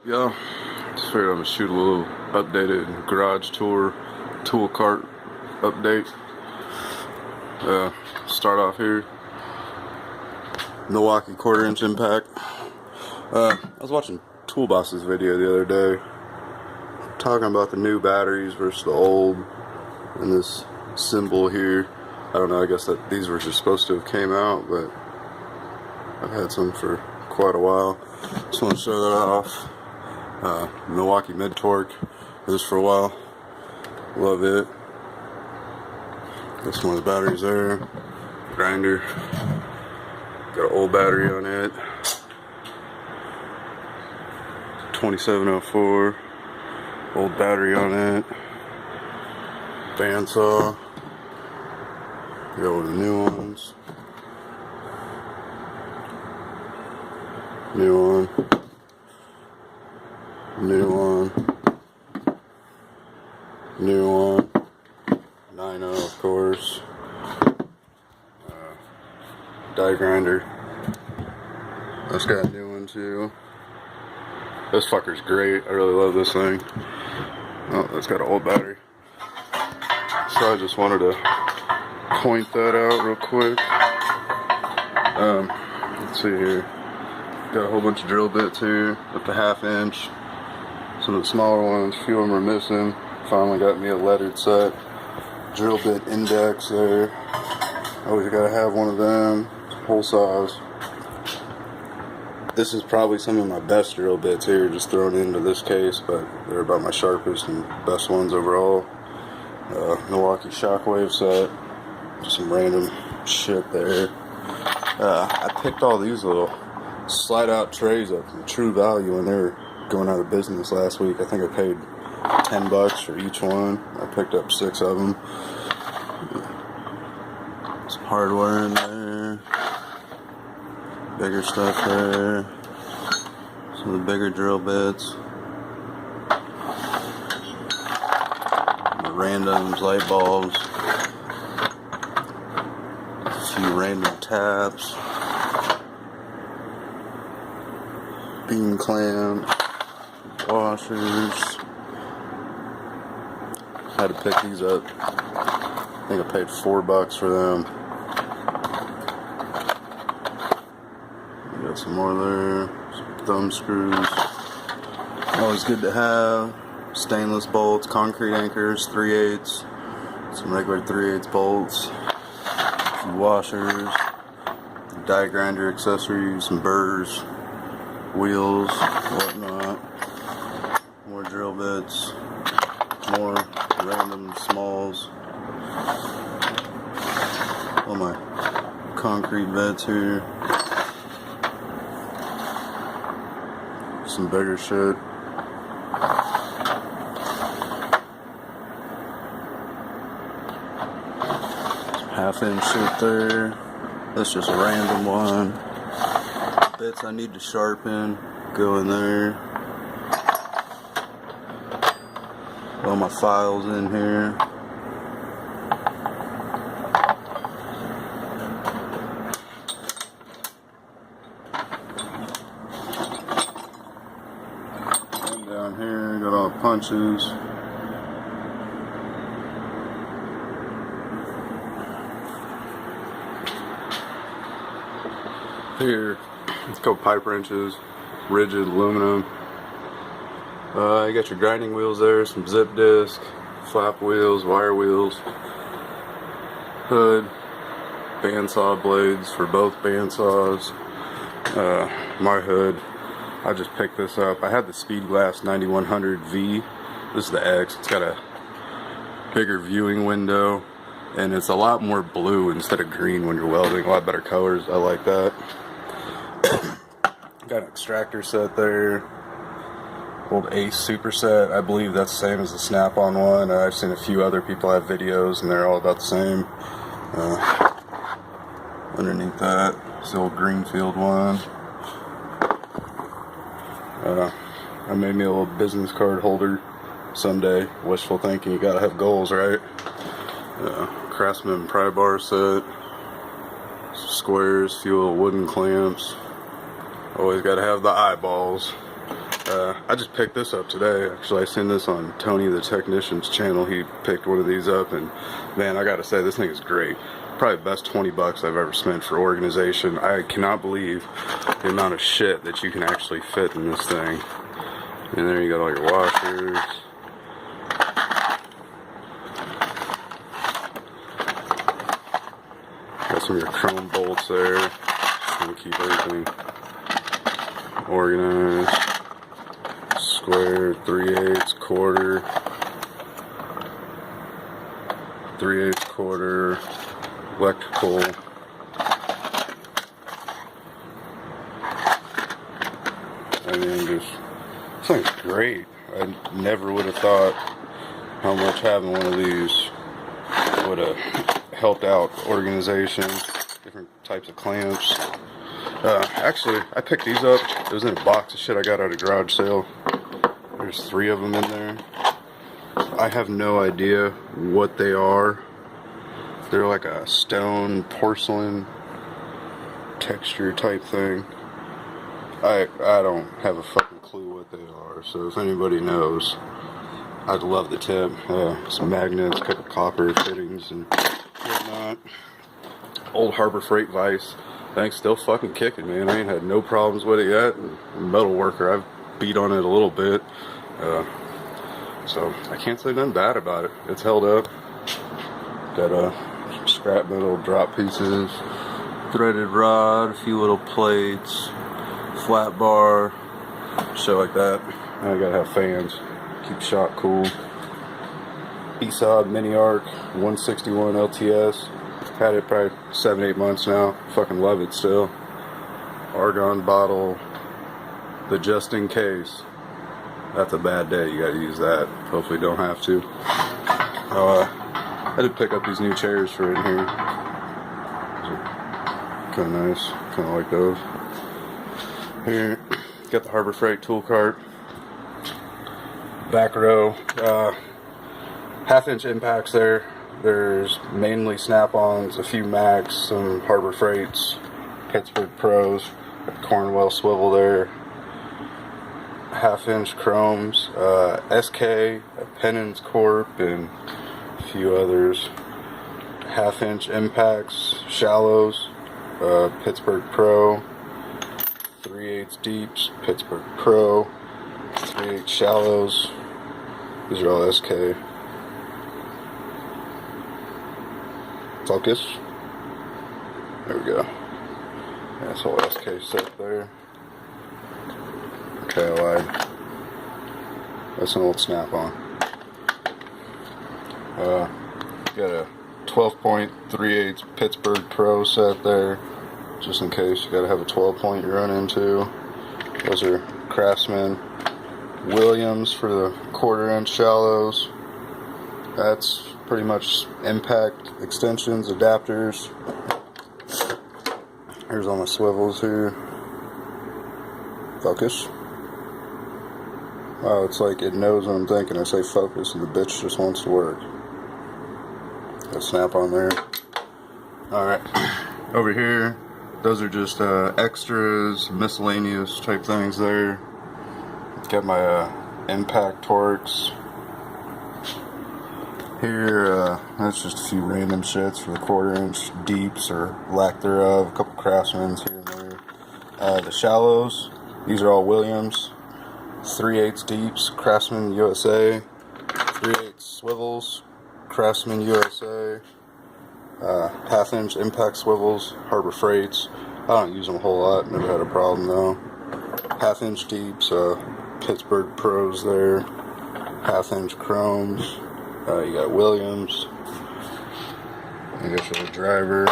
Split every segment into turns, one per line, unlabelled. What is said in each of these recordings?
Yeah, just figured I'm gonna shoot a little updated garage tour, tool cart update. Start off here. Milwaukee 1/4" impact. I was watching Toolbox's video the other day, talking about the new batteries versus the old, and this symbol here. I don't know. I guess that these were just supposed to have came out, but I've had some for quite a while. Just want to show that off. Milwaukee mid torque. This for a while. Love it. Got some of the batteries there. Grinder. Got an old battery on it. 2704. Old battery on it. Bandsaw. Got one of the new ones. New one. New one. New one. 9.0 of course. Die grinder. That's got a new one too. This fucker's great. I really love this thing. Oh, that's got an old battery. So I just wanted to point that out real quick. Let's see here. Got a whole bunch of drill bits here, up to 1/2 inch. Some of the smaller ones, a few of them are missing. Finally got me a lettered set. Drill bit index there. Always gotta have one of them. Whole size. This is probably some of my best drill bits here, just thrown into this case, but they're about my sharpest and best ones overall. Milwaukee Shockwave set. Just some random shit there. I picked all these little slide out trays up from True Value when they were going out of business last week. I think I paid $10 for each one. I picked up 6 of them. Some hardware in there. Bigger stuff there. Some of the bigger drill bits. The randoms, light bulbs. A few random taps. Beam clamps. Washers. Had to pick these up. I think I paid $4 for them. Got some more there. Some thumb screws. Always good to have. Stainless bolts, concrete anchors, 3/8. Some regular 3/8 bolts. A few washers. Die grinder accessories, some burrs, wheels, whatnot. More drill bits. More random smalls. All my concrete beds here. Some bigger shit. Some 1/2 inch shit there. That's just a random one. Bits I need to sharpen go in there. All my files in here. And down here, got all the punches. Here, it's called pipe wrenches, rigid aluminum. You got your grinding wheels there, some zip disc, flap wheels, wire wheels, hood, bandsaw blades for both bandsaws. My hood, I just picked this up. I had the Speed Glass 9100V. This is the X. It's got a bigger viewing window, and it's a lot more blue instead of green when you're welding. A lot better colors. I like that. Got an extractor set there. Old Ace Super Set. I believe that's the same as the Snap-on one. I've seen a few other people have videos and they're all about the same. Underneath that, it's the old Greenfield one. I made me a little business card holder someday. Wishful thinking, you gotta have goals, right? Craftsman pry bar set. Squares, few little wooden clamps. Always gotta have the eyeballs. I just picked this up today. Actually, I seen this on Tony the Technician's channel. He picked one of these up, and man, I gotta say, this thing is great. Probably the best 20 bucks I've ever spent for organization. I cannot believe the amount of shit that you can actually fit in this thing. And there you got all your washers. Got some of your chrome bolts there. Just gonna keep everything organized. Square, 3/8, quarter, 3/8, quarter, electrical. I mean, just, this thing's great. I never would have thought how much having one of these would have helped out organization, different types of clamps. Actually, I picked these up. It was in a box of shit I got at a garage sale. There's 3 of them in there. I have no idea what they are. They're like a stone, porcelain texture type thing. I don't have a fucking clue what they are. So if anybody knows, I'd love the tip. Some magnets, a couple copper fittings and whatnot. Old Harbor Freight vise. Thing's still fucking kicking, man. I ain't had no problems with it yet. Metal worker, I've beat on it a little bit. So I can't say nothing bad about it. It's held up. Got scrap metal drop pieces, threaded rod, a few little plates, flat bar, shit like that. I gotta have fans. Keep shot cool. Eastside Mini Arc 161 LTS. Had it probably 7-8 months now. Fucking love it still. Argon bottle. The just in case. That's a bad day. You gotta use that. Hopefully don't have to. I did pick up these new chairs for in here. Kind of nice. Kind of like those. Here, got the Harbor Freight tool cart. Back row. 1/2-inch impacts there. There's mainly snap-ons, a few Macs, some Harbor Freights, Pittsburgh Pros, Cornwell swivel there, 1/2-inch chromes, SK, Pennants Corp, and a few others. 1/2-inch impacts, shallows, Pittsburgh Pro, 3/8 deeps, Pittsburgh Pro, 3/8 shallows. These are all SK. Focus. There we go. That's all SK set there. Okay, I lied. That's an old snap-on. Got a 12-point 3/8 Pittsburgh Pro set there, just in case you gotta have a 12-point you run into. Those are Craftsman Williams for the 1/4-inch shallows. That's pretty much impact extensions, adapters. Here's all my swivels here. Focus. Wow, it's like it knows what I'm thinking. I say focus and the bitch just wants to work. Got a snap on there. Alright, over here, those are just extras, miscellaneous type things there. Got my impact torques. Here, that's just a few random shits for the 1/4-inch deeps or lack thereof. A couple Craftsmans here and there. The shallows, these are all Williams. 3/8 deeps, Craftsman USA. 3/8 swivels, Craftsman USA. 1/2-inch impact swivels, Harbor Freights. I don't use them a whole lot, never had a problem though. 1/2-inch deeps, Pittsburgh Pros there. 1/2-inch chromes. You got Williams. You got your driver.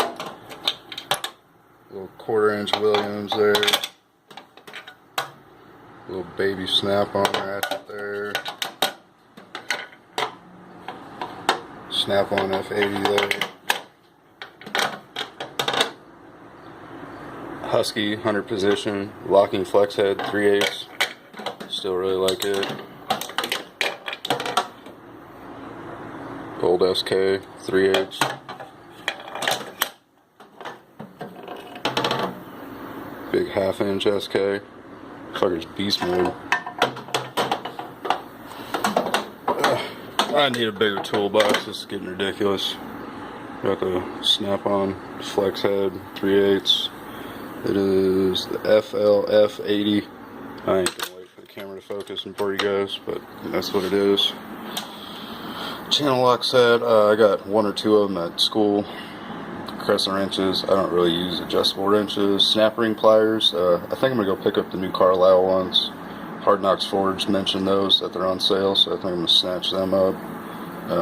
Little 1/4-inch Williams there. Little baby snap-on ratchet there. Snap-on F80 there. Husky 100 position locking flex head 3/8. Still really like it. Old SK 3/8. Big 1/2-inch SK. Fucker's beast mode. I need a bigger toolbox. This is getting ridiculous. Got the snap-on flex head 3/8. It is the FLF80. I ain't gonna wait for the camera to focus for you guys, but that's what it is. Channel lock set. I got one or two of them at school. Crescent wrenches. I don't really use adjustable wrenches. Snap ring pliers. I think I'm gonna go pick up the new Carlisle ones. Hard Knocks Forge mentioned those that they're on sale, so I think I'm gonna snatch them up.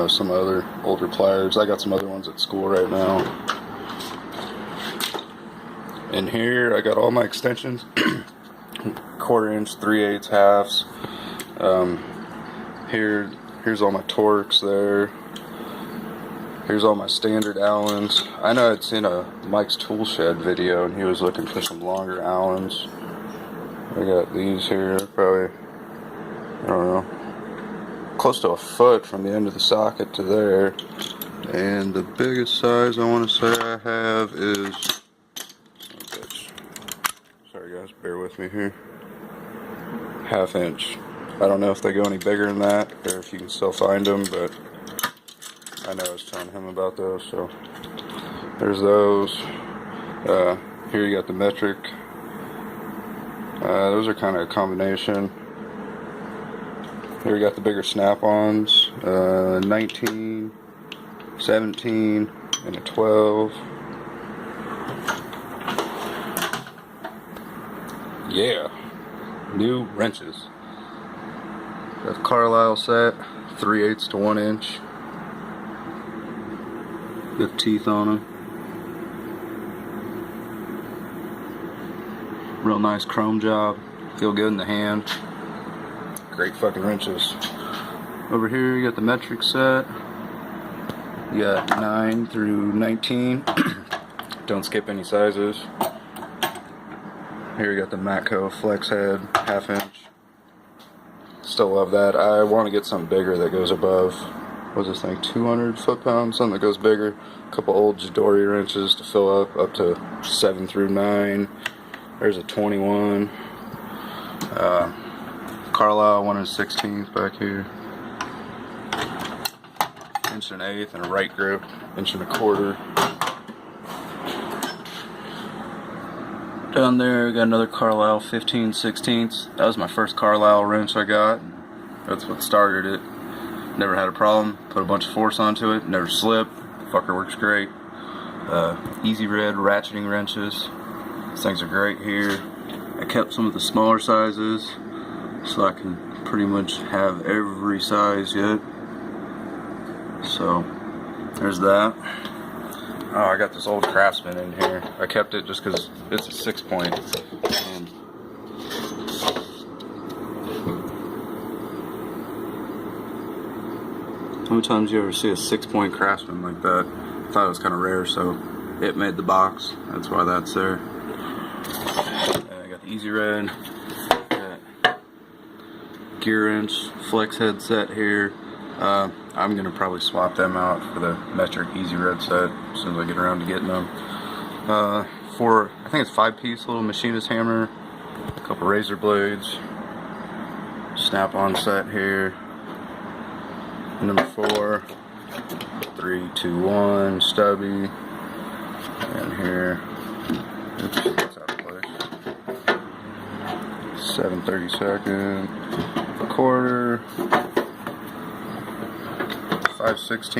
Some other older pliers. I got some other ones at school right now. In here, I got all my extensions. 1/4 inch, 3/8 halves. Here's all my Torx there. Here's all my standard Allens. I know I'd seen a Mike's Tool Shed video and he was looking for some longer Allens. I got these here, probably, I don't know, close to a foot from the end of the socket to there. And the biggest size I want to say I have is, sorry guys, bear with me here, 1/2 inch. I don't know if they go any bigger than that or if you can still find them, but I know I was telling him about those. So there's those. Here you got the metric. Those are kind of a combination. Here we got the bigger snap-ons. 19, 17, and a 12. Yeah, new wrenches. Got Carlisle set, 3/8 to 1 inch. Got teeth on them. Real nice chrome job. Feel good in the hand. Great fucking wrenches. Over here you got the metric set. You got 9 through 19. Don't skip any sizes. Here you got the Matco flex head, 1/2 inch. Still love that. I want to get something bigger that goes above, what's this thing, 200 foot-pounds, something that goes bigger. A couple old Jadori wrenches to fill up to 7 through 9. There's a 21. Carlisle 1/16 back here. 1/8 and a right grip, 1¼ inch. Down there, we got another Carlisle 15/16. That was my first Carlisle wrench I got. That's what started it. Never had a problem. Put a bunch of force onto it. Never slipped. Fucker works great. Easy Red ratcheting wrenches. These things are great here. I kept some of the smaller sizes so I can pretty much have every size yet. So there's that. Oh, I got this old Craftsman in here. I kept it just because it's a 6-point. And how many times you ever see a 6-point Craftsman like that? I thought it was kind of rare, so it made the box. That's why that's there. I got the Easy Red. Got gear wrench, flex head set here. I'm gonna probably swap them out for the metric Easy Red set as soon as I get around to getting them. For I think it's 5-piece little machinist hammer, a couple razor blades, snap-on set here. Number 4, 3, 2, 1 stubby, and here. Oops, that's out of place. 7/32, 1/4, 5/16.